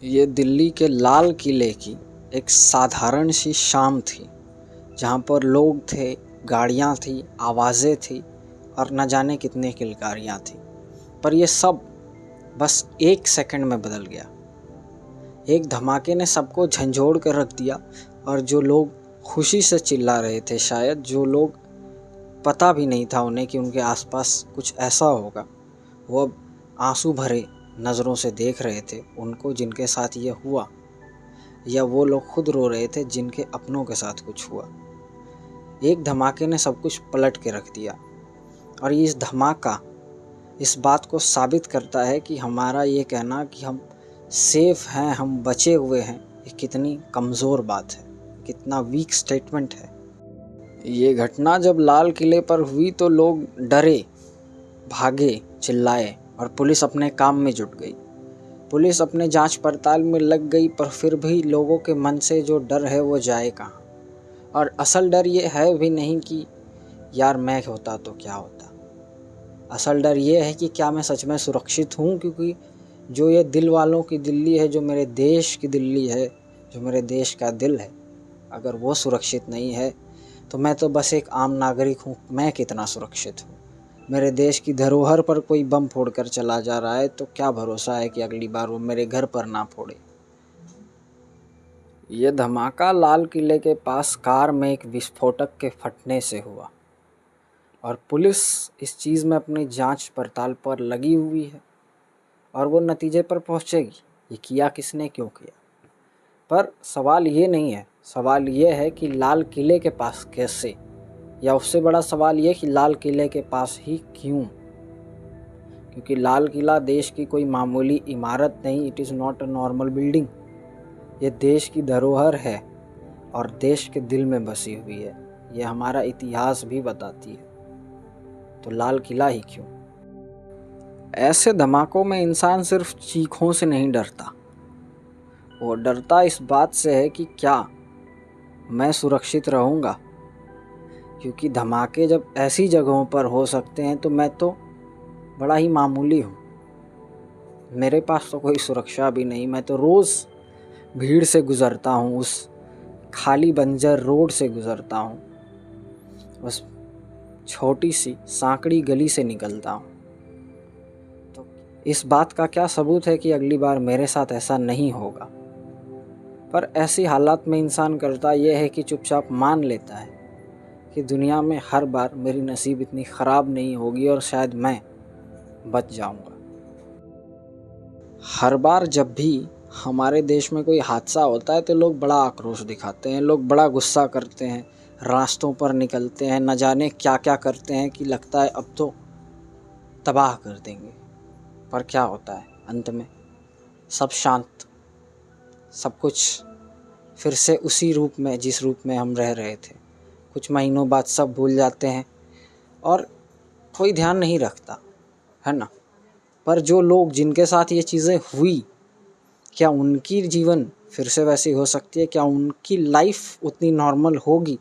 ये दिल्ली के लाल किले की एक साधारण सी शाम थी, जहाँ पर लोग थे, गाड़ियाँ थी, आवाज़ें थी और न जाने कितने किलकारियाँ थी। पर ये सब बस एक सेकंड में बदल गया। एक धमाके ने सबको झंझोड़ कर रख दिया और जो लोग खुशी से चिल्ला रहे थे, शायद जो लोग पता भी नहीं था उन्हें कि उनके आसपास कुछ ऐसा होगा, वो अब आंसू भरे नज़रों से देख रहे थे उनको जिनके साथ ये हुआ, या वो लोग खुद रो रहे थे जिनके अपनों के साथ कुछ हुआ। एक धमाके ने सब कुछ पलट के रख दिया और इस धमाका इस बात को साबित करता है कि हमारा ये कहना कि हम सेफ हैं, हम बचे हुए हैं, ये कितनी कमज़ोर बात है, कितना वीक स्टेटमेंट है। ये घटना जब लाल किले पर हुई तो लोग डरे, भागे, चिल्लाए और पुलिस अपने काम में जुट गई। पुलिस अपने जांच पड़ताल में लग गई, पर फिर भी लोगों के मन से जो डर है वो जाए कहाँ। और असल डर ये है भी नहीं कि यार मैं होता तो क्या होता। असल डर ये है कि क्या मैं सच में सुरक्षित हूँ, क्योंकि जो ये दिल वालों की दिल्ली है, जो मेरे देश की दिल्ली है, जो मेरे देश का दिल है, अगर वो सुरक्षित नहीं है तो मैं तो बस एक आम नागरिक हूँ। मैं कितना सुरक्षित हूँ। मेरे देश की धरोहर पर कोई बम फोड़कर चला जा रहा है तो क्या भरोसा है कि अगली बार वो मेरे घर पर ना फोड़े। ये धमाका लाल किले के पास कार में एक विस्फोटक के फटने से हुआ और पुलिस इस चीज़ में अपनी जांच पड़ताल पर लगी हुई है और वो नतीजे पर पहुंचेगी ये किया किसने, क्यों किया। पर सवाल ये नहीं है, सवाल ये है कि लाल किले के पास कैसे, या उससे बड़ा सवाल ये कि लाल किले के पास ही क्यों। क्योंकि लाल किला देश की कोई मामूली इमारत नहीं, it is not a normal building. ये देश की धरोहर है और देश के दिल में बसी हुई है। ये हमारा इतिहास भी बताती है। तो लाल किला ही क्यों। ऐसे धमाकों में इंसान सिर्फ चीखों से नहीं डरता, वो डरता इस बात से है कि क्या मैं सुरक्षित रहूँगा। क्योंकि धमाके जब ऐसी जगहों पर हो सकते हैं तो मैं तो बड़ा ही मामूली हूँ। मेरे पास तो कोई सुरक्षा भी नहीं। मैं तो रोज़ भीड़ से गुज़रता हूँ, उस खाली बंजर रोड से गुज़रता हूँ, उस छोटी सी सांकड़ी गली से निकलता हूँ। तो इस बात का क्या सबूत है कि अगली बार मेरे साथ ऐसा नहीं होगा। पर ऐसी हालात में इंसान करता यह है कि चुपचाप मान लेता है कि दुनिया में हर बार मेरी नसीब इतनी ख़राब नहीं होगी और शायद मैं बच जाऊंगा। हर बार जब भी हमारे देश में कोई हादसा होता है तो लोग बड़ा आक्रोश दिखाते हैं, लोग बड़ा गुस्सा करते हैं, रास्तों पर निकलते हैं, न जाने क्या क्या करते हैं कि लगता है अब तो तबाह कर देंगे। पर क्या होता है अंत में? सब शांत, सब कुछ फिर से उसी रूप में जिस रूप में हम रह रहे थे। कुछ महीनों बाद सब भूल जाते हैं और कोई ध्यान नहीं रखता, है ना। पर जो लोग जिनके साथ ये चीज़ें हुई, क्या उनकी जीवन फिर से वैसी हो सकती है? क्या उनकी लाइफ उतनी नॉर्मल होगी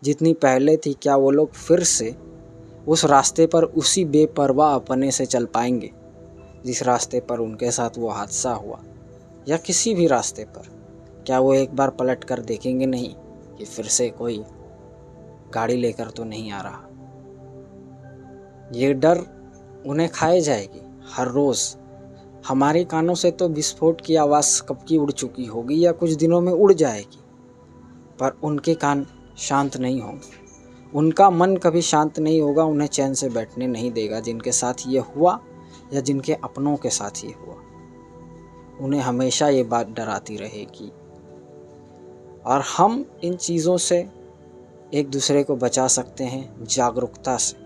जितनी पहले थी? क्या वो लोग फिर से उस रास्ते पर उसी बेपरवाह अपने से चल पाएंगे जिस रास्ते पर उनके साथ वो हादसा हुआ, या किसी भी रास्ते पर? क्या वो एक बार पलट कर देखेंगे नहीं कि फिर से कोई गाड़ी लेकर तो नहीं आ रहा? ये डर उन्हें खाए जाएगी हर रोज़। हमारे कानों से तो विस्फोट की आवाज़ कब की उड़ चुकी होगी या कुछ दिनों में उड़ जाएगी, पर उनके कान शांत नहीं होंगे, उनका मन कभी शांत नहीं होगा, उन्हें चैन से बैठने नहीं देगा। जिनके साथ ये हुआ या जिनके अपनों के साथ ये हुआ, उन्हें हमेशा ये बात डराती रहेगी। और हम इन चीज़ों से एक दूसरे को बचा सकते हैं जागरूकता से,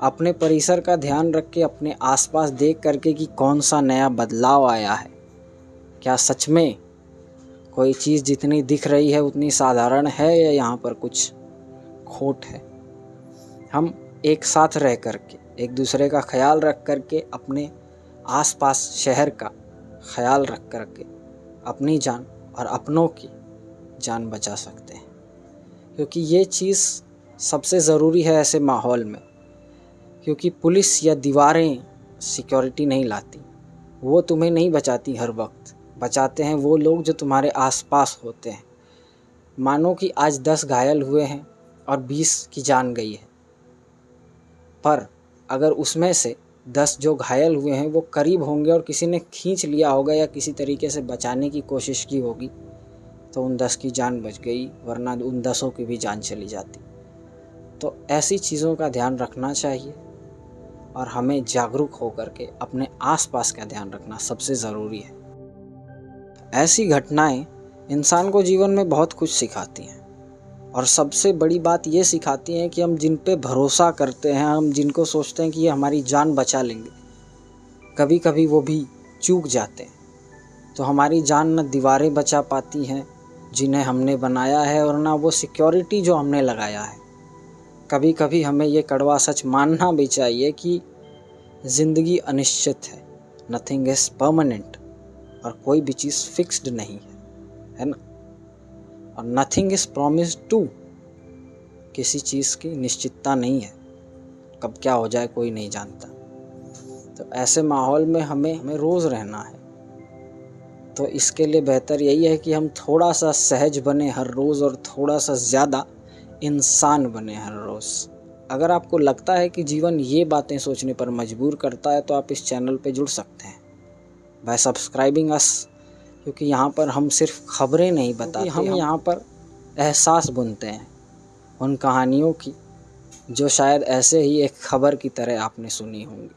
अपने परिसर का ध्यान रख के, अपने आसपास देख करके कि कौन सा नया बदलाव आया है। क्या सच में कोई चीज़ जितनी दिख रही है उतनी साधारण है, या यहाँ पर कुछ खोट है। हम एक साथ रह करके, एक दूसरे का ख्याल रख करके, अपने आसपास शहर का ख्याल रख करके अपनी जान और अपनों की जान बचा सकते हैं। क्योंकि ये चीज़ सबसे ज़रूरी है ऐसे माहौल में। क्योंकि पुलिस या दीवारें सिक्योरिटी नहीं लाती, वो तुम्हें नहीं बचाती हर वक्त। बचाते हैं वो लोग जो तुम्हारे आसपास होते हैं। मानो कि आज 10 घायल हुए हैं और 20 की जान गई है, पर अगर उसमें से 10 जो घायल हुए हैं वो करीब होंगे और किसी ने खींच लिया होगा या किसी तरीके से बचाने की कोशिश की होगी, तो उन 10 की जान बच गई, वरना उन 10 की भी जान चली जाती। तो ऐसी चीज़ों का ध्यान रखना चाहिए और हमें जागरूक होकर के अपने आसपास का ध्यान रखना सबसे ज़रूरी है। ऐसी घटनाएं इंसान को जीवन में बहुत कुछ सिखाती हैं और सबसे बड़ी बात ये सिखाती हैं कि हम जिन पे भरोसा करते हैं, हम जिनको सोचते हैं कि ये हमारी जान बचा लेंगे, कभी कभी वो भी चूक जाते हैं। तो हमारी जान न दीवारें बचा पाती हैं जिन्हें हमने बनाया है और ना वो सिक्योरिटी जो हमने लगाया है। कभी कभी हमें ये कड़वा सच मानना भी चाहिए कि ज़िंदगी अनिश्चित है, नथिंग इज़ परमानेंट, और कोई भी चीज़ फिक्स्ड नहीं है ना। और नथिंग इज़ प्रॉमिस्ड टू, किसी चीज़ की निश्चितता नहीं है, कब क्या हो जाए कोई नहीं जानता। तो ऐसे माहौल में हमें रोज़ रहना है। तो इसके लिए बेहतर यही है कि हम थोड़ा सा सहज बने हर रोज़ और थोड़ा सा ज़्यादा इंसान बने हर रोज़। अगर आपको लगता है कि जीवन ये बातें सोचने पर मजबूर करता है तो आप इस चैनल पे जुड़ सकते हैं बाय सब्सक्राइबिंग अस, क्योंकि यहाँ पर हम सिर्फ खबरें नहीं बताते, हम यहाँ पर एहसास बुनते हैं उन कहानियों की जो शायद ऐसे ही एक खबर की तरह आपने सुनी होंगी।